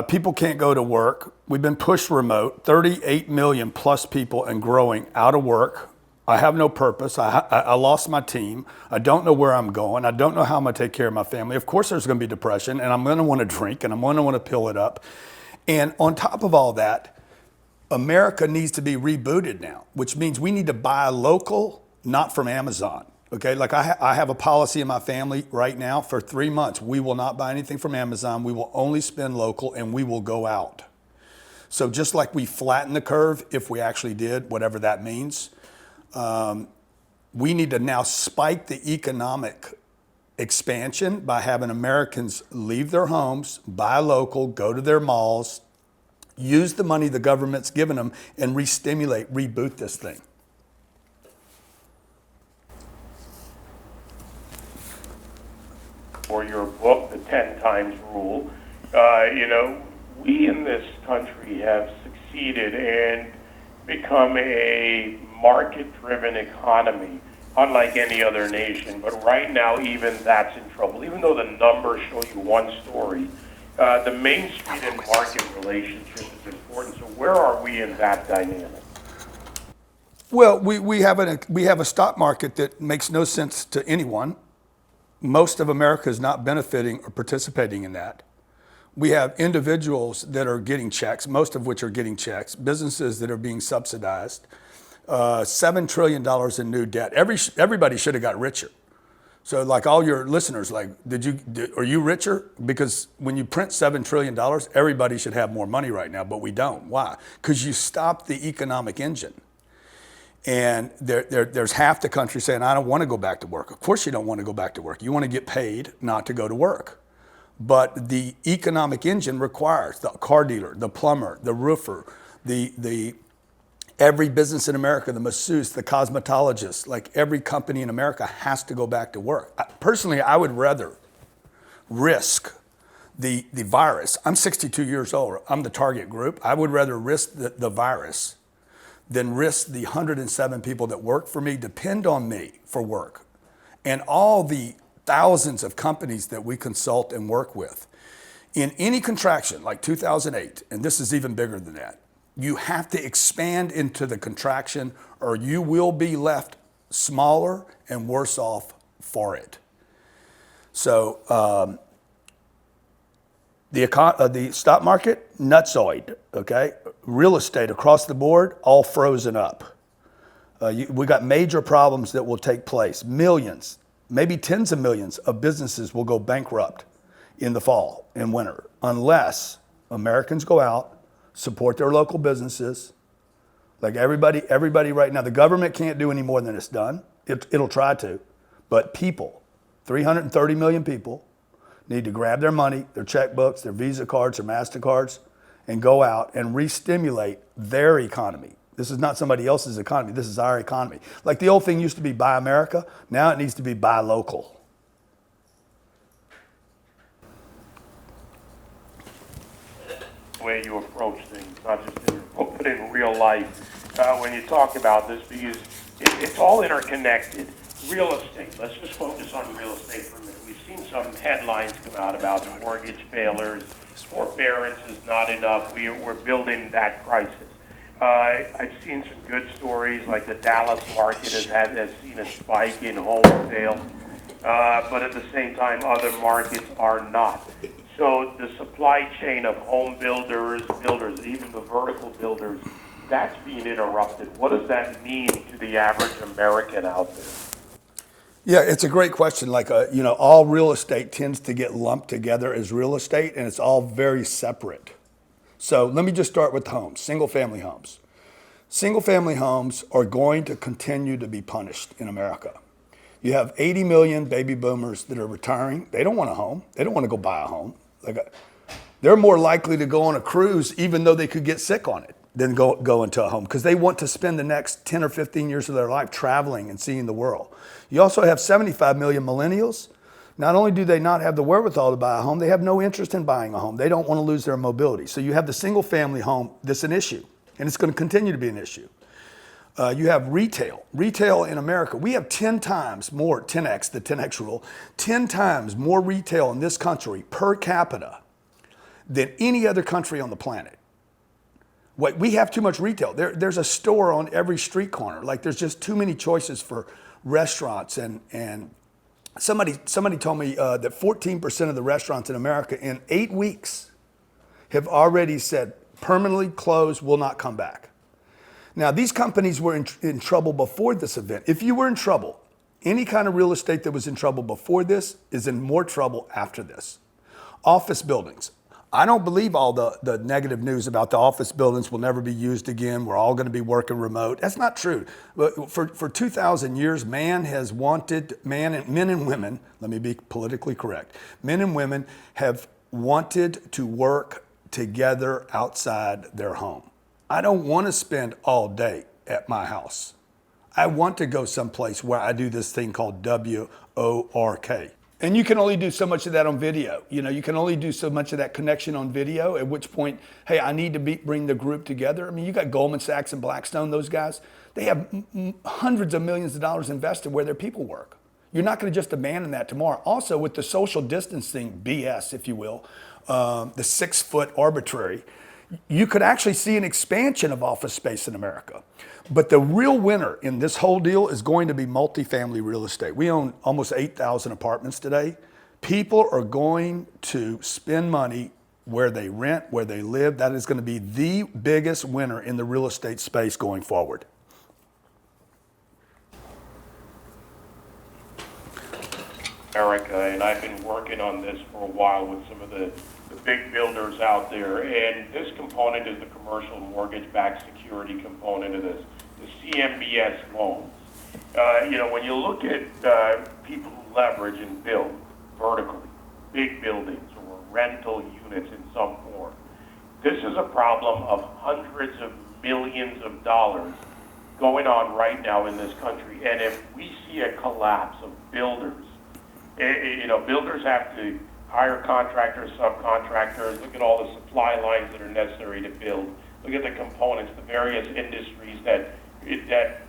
People can't go to work. We've been pushed remote, 38 million plus people and growing out of work. I have no purpose. I lost my team. I don't know where I'm going. I don't know how I'm going to take care of my family. Of course, there's going to be depression, and I'm going to want to drink, and I'm going to want to pill it up. And on top of all that, America needs to be rebooted now, which means we need to buy local, not from Amazon. Okay, like I have a policy in my family right now for 3 months. We will not buy anything from Amazon. We will only spend local, and we will go out. So just like we flatten the curve, if we actually did, whatever that means, we need to now spike the economic expansion by having Americans leave their homes, buy local, go to their malls, use the money the government's given them, and re-stimulate, reboot this thing. For your book, The 10 Times Rule, we in this country have succeeded and become a market-driven economy, unlike any other nation. But right now, even that's in trouble. Even though the numbers show you one story, the Main Street and market relationship is important. So where are we in that dynamic? Well, we have a stock market that makes no sense to anyone. Most of America is not benefiting or participating in that. We have individuals that are getting checks, most of which are getting checks, businesses that are being subsidized, $7 trillion in new debt. Everybody should have got richer. So like all your listeners, like, are you richer? Because when you print $7 trillion, everybody should have more money right now, but we don't. Why? Because you stopped the economic engine. And there's half the country saying, I don't want to go back to work. Of course you don't want to go back to work. You want to get paid not to go to work. But the economic engine requires the car dealer, the plumber, the roofer, every business in America, the masseuse, the cosmetologist, like every company in America has to go back to work. Personally, I would rather risk the virus. I'm 62 years old. I'm the target group. I would rather risk the virus than risk the 107 people that work for me, depend on me for work, and all the thousands of companies that we consult and work with. In any contraction, like 2008, and this is even bigger than that, you have to expand into the contraction or you will be left smaller and worse off for it. So the stock market, nutsoid, okay? Real estate across the board, all frozen up. We got major problems that will take place. Millions, maybe tens of millions of businesses will go bankrupt in the fall and winter unless Americans go out, support their local businesses. Like everybody right now, the government can't do any more than it's done. It'll try to, but people, 330 million people, need to grab their money, their checkbooks, their Visa cards, their MasterCards, and go out and re-stimulate their economy. This is not somebody else's economy. This is our economy. Like the old thing used to be Buy America. Now it needs to be Buy Local. The way you approach things, not just in your book, but in real life, when you talk about this, because it's all interconnected. Real estate, let's just focus on real estate for a minute. We've seen some headlines come out about mortgage failures, forbearance is not enough, we're building that crisis. I've seen some good stories, like the Dallas market has seen a spike in home sales, but at the same time, other markets are not. So the supply chain of home builders, even the vertical builders, that's being interrupted. What does that mean to the average American out there? Yeah, it's a great question. Like, all real estate tends to get lumped together as real estate, and it's all very separate. So let me just start with homes, single-family homes. Single-family homes are going to continue to be punished in America. You have 80 million baby boomers that are retiring. They don't want a home. They don't want to go buy a home. They're more likely to go on a cruise, even though they could get sick on it, than go into a home, because they want to spend the next 10 or 15 years of their life traveling and seeing the world. You also have 75 million millennials. Not only do they not have the wherewithal to buy a home, they have no interest in buying a home. They don't want to lose their mobility. So you have the single family home that's an issue, and it's going to continue to be an issue. You have retail. Retail in America, we have 10 times more, 10X, the 10X rule, 10 times more retail in this country per capita than any other country on the planet. We have too much retail. There's a store on every street corner. Like there's just too many choices for restaurants. And somebody told me that 14% of the restaurants in America in 8 weeks have already said permanently closed, will not come back. Now, these companies were in trouble before this event. If you were in trouble, any kind of real estate that was in trouble before this is in more trouble after this. Office buildings. I don't believe all the negative news about the office buildings will never be used again. We're all going to be working remote. That's not true. For 2,000 years, men and women, let me be politically correct, men and women have wanted to work together outside their home. I don't want to spend all day at my house. I want to go someplace where I do this thing called WORK. And you can only do so much of that on video. You can only do so much of that connection on video, at which point, hey, I need to bring the group together. I mean, you got Goldman Sachs and Blackstone, those guys, they have hundreds of millions of dollars invested where their people work. You're not going to just abandon that tomorrow. Also, with the social distancing BS, if you will, the 6 foot arbitrary, you could actually see an expansion of office space in America. But the real winner in this whole deal is going to be multifamily real estate. We own almost 8,000 apartments today. People are going to spend money where they rent, where they live. That is going to be the biggest winner in the real estate space going forward. America, and I've been working on this for a while with some of the big builders out there, and this component is the commercial mortgage-backed security component of this, the CMBS loans. When you look at people who leverage and build vertically, big buildings or rental units in some form, this is a problem of hundreds of millions of dollars going on right now in this country. And if we see a collapse of builders, builders have to hire contractors, subcontractors, look at all the supply lines that are necessary to build, look at the components, the various industries that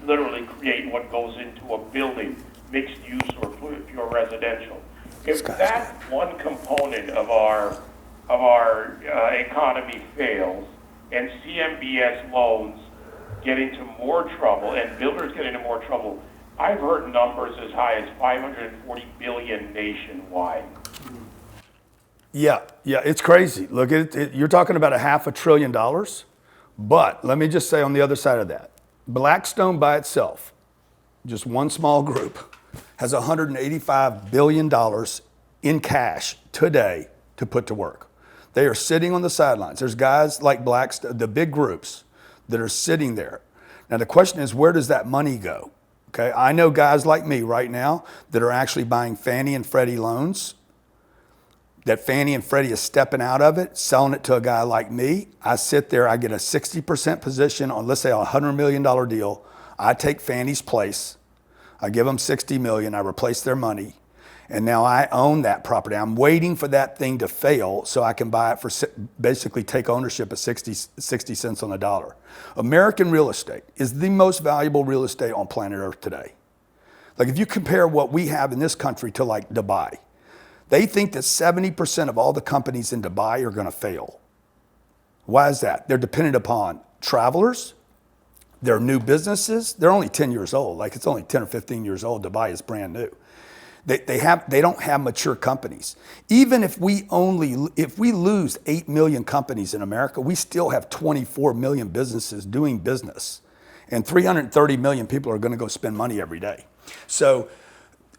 literally create what goes into a building, mixed use or pure residential. If that one component of our economy fails and CMBS loans get into more trouble and builders get into more trouble, I've heard numbers as high as $540 billion nationwide. Yeah, it's crazy. Look, you're talking about $500 billion. But let me just say on the other side of that, Blackstone by itself, just one small group, has $185 billion in cash today to put to work. They are sitting on the sidelines. There's guys like Blackstone, the big groups that are sitting there. Now the question is, where does that money go? Okay, I know guys like me right now that are actually buying Fannie and Freddie loans, that Fannie and Freddie is stepping out of it, selling it to a guy like me. I sit there, I get a 60% position on, let's say, a $100 million deal. I take Fannie's place. I give them $60 million. I replace their money. And now I own that property. I'm waiting for that thing to fail so I can buy it for basically take ownership at 60 cents on the dollar. American real estate is the most valuable real estate on planet Earth today. Like if you compare what we have in this country to like Dubai, they think that 70% of all the companies in Dubai are going to fail. Why is that? They're dependent upon travelers, their new businesses. They're only 10 years old. Like it's only 10 or 15 years old. Dubai is brand new. They don't have mature companies. Even if we lose 8 million companies in America, we still have 24 million businesses doing business. And 330 million people are going to go spend money every day. So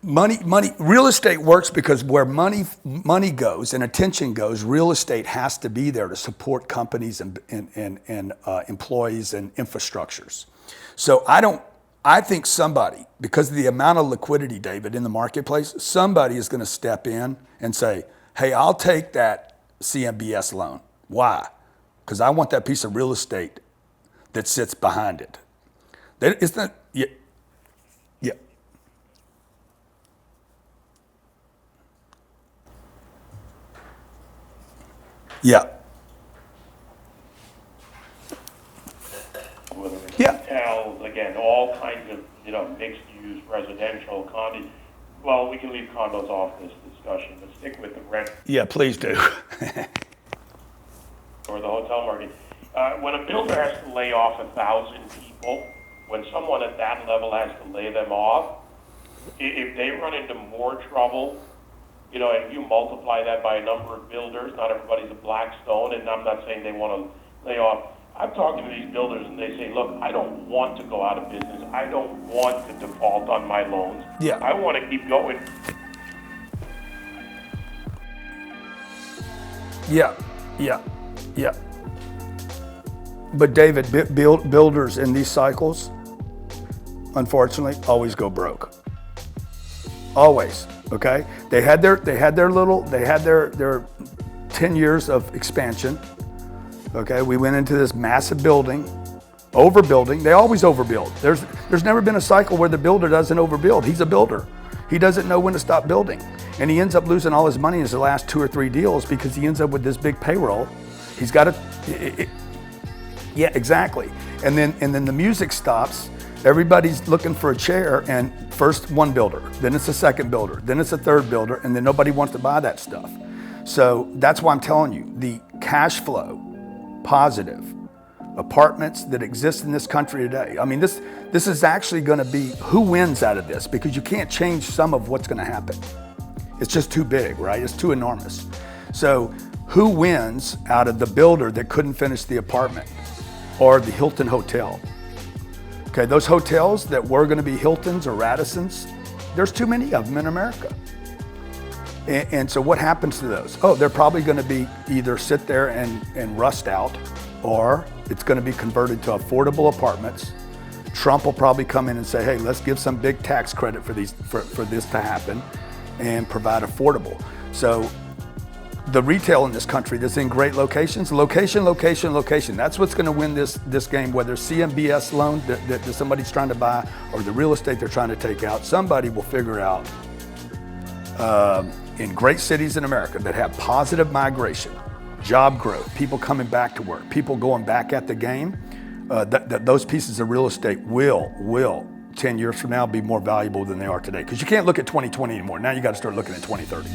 real estate works because where money goes and attention goes, real estate has to be there to support companies and employees and infrastructures. So I think somebody, because of the amount of liquidity, David, in the marketplace, somebody is going to step in and say, hey, I'll take that CMBS loan. Why? Because I want that piece of real estate that sits behind it. It's not, yeah. Yeah. Whether it's Yeah. hotels, again, all kinds of, mixed-use residential condos. Well, we can leave condos off this discussion, but stick with the rent. Yeah, please do. the hotel market. When a builder has to lay off 1,000 people, when someone at that level has to lay them off, if they run into more trouble, you know, if you multiply that by a number of builders, not everybody's a Blackstone, and I'm not saying they want to lay off. I'm talking to these builders and they say, look, I don't want to go out of business. I don't want to default on my loans. Yeah. I want to keep going. Yeah. But David, builders in these cycles, unfortunately, always go broke. Always, okay? They had their 10 years of expansion. Okay, we went into this massive building, overbuilding. They always overbuild. There's never been a cycle where the builder doesn't overbuild. He's a builder. He doesn't know when to stop building. And he ends up losing all his money in his last 2 or 3 deals because he ends up with this big payroll. He's got to, yeah, exactly. And then the music stops. Everybody's looking for a chair, and first one builder, then it's a second builder, then it's a third builder, and then nobody wants to buy that stuff. So that's why I'm telling you, the cash flow positive apartments that exist in this country today. I mean, this is actually going to be who wins out of this, because you can't change some of what's going to happen. It's just too big, right? It's too enormous. So who wins out of the builder that couldn't finish the apartment or the Hilton hotel? Okay, those hotels that were going to be Hiltons or Radissons, there's too many of them in America. And so what happens to those? Oh, they're probably going to be either sit there and rust out, or it's going to be converted to affordable apartments. Trump will probably come in and say, hey, let's give some big tax credit for this to happen and provide affordable. So the retail in this country that's in great locations, location. That's what's going to win this game, whether it's CMBS loan that somebody's trying to buy or the real estate they're trying to take out. Somebody will figure out in great cities in America that have positive migration, job growth, people coming back to work, people going back at the game, those pieces of real estate will 10 years from now be more valuable than they are today. Because you can't look at 2020 anymore. Now you got to start looking at 2030.